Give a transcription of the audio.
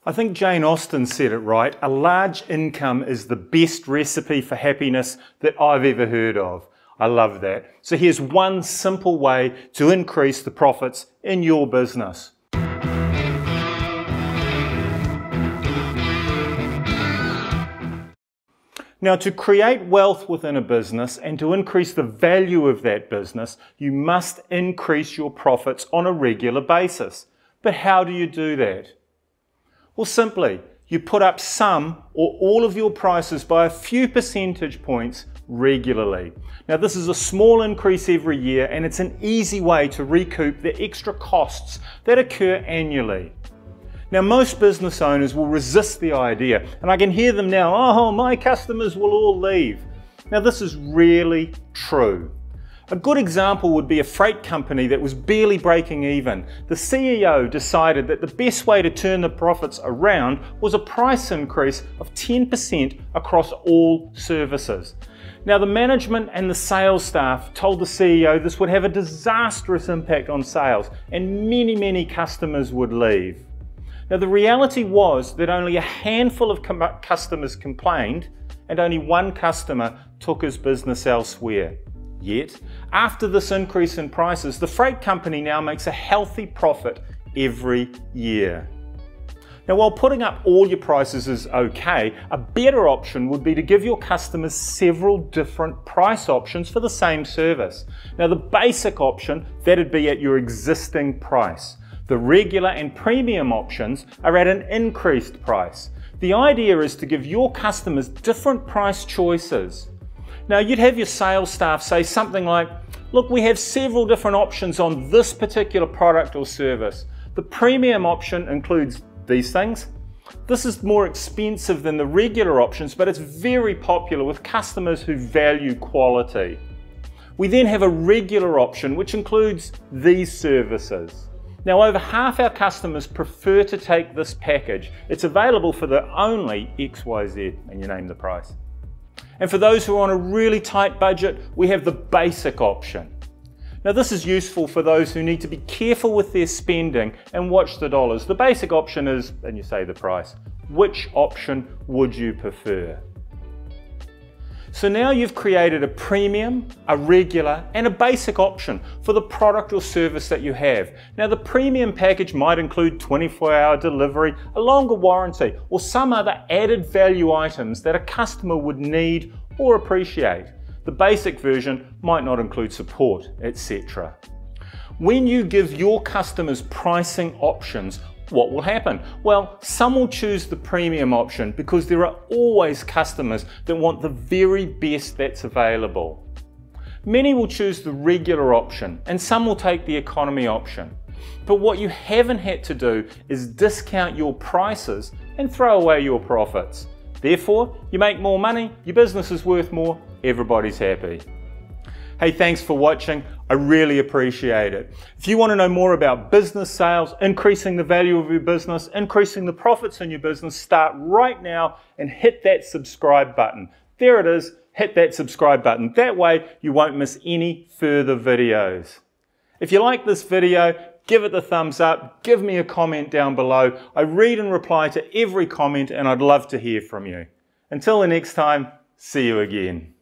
I think Jane Austen said it right. A large income is the best recipe for happiness that I've ever heard of. I love that. So here's one simple way to increase the profits in your business. Now, to create wealth within a business and to increase the value of that business, you must increase your profits on a regular basis. But how do you do that? Well, simply, you put up some or all of your prices by a few percentage points regularly. Now, this is a small increase every year, and it's an easy way to recoup the extra costs that occur annually. Now, most business owners will resist the idea, and I can hear them now, oh, my customers will all leave. Now, this is really true. A good example would be a freight company that was barely breaking even. The CEO decided that the best way to turn the profits around was a price increase of 10% across all services. Now, the management and the sales staff told the CEO this would have a disastrous impact on sales, and many customers would leave. Now, the reality was that only a handful of customers complained and only one customer took his business elsewhere. Yet, after this increase in prices, the freight company now makes a healthy profit every year. Now, while putting up all your prices is okay, a better option would be to give your customers several different price options for the same service. Now, the basic option, that'd be at your existing price. The regular and premium options are at an increased price. The idea is to give your customers different price choices. Now, you'd have your sales staff say something like, look, we have several different options on this particular product or service. The premium option includes these things. This is more expensive than the regular options, but it's very popular with customers who value quality. We then have a regular option, which includes these services. Now, over half our customers prefer to take this package. It's available for the only XYZ, and you name the price. And for those who are on a really tight budget, we have the basic option. Now, this is useful for those who need to be careful with their spending and watch the dollars. The basic option is, and you say the price. Which option would you prefer? So now you've created a premium, a regular, and a basic option for the product or service that you have. Now, the premium package might include 24-hour delivery, a longer warranty, or some other added value items that a customer would need or appreciate. The basic version might not include support, etc. When you give your customers pricing options, what will happen? Well, some will choose the premium option because there are always customers that want the very best that's available. Many will choose the regular option and some will take the economy option. But what you haven't had to do is discount your prices and throw away your profits. Therefore, you make more money, your business is worth more, everybody's happy. Hey, thanks for watching. I really appreciate it. If you want to know more about business sales, increasing the value of your business, increasing the profits in your business, start right now and hit that subscribe button. There it is. Hit that subscribe button. That way you won't miss any further videos. If you like this video, give it the thumbs up. Give me a comment down below. I read and reply to every comment and I'd love to hear from you. Until the next time, see you again.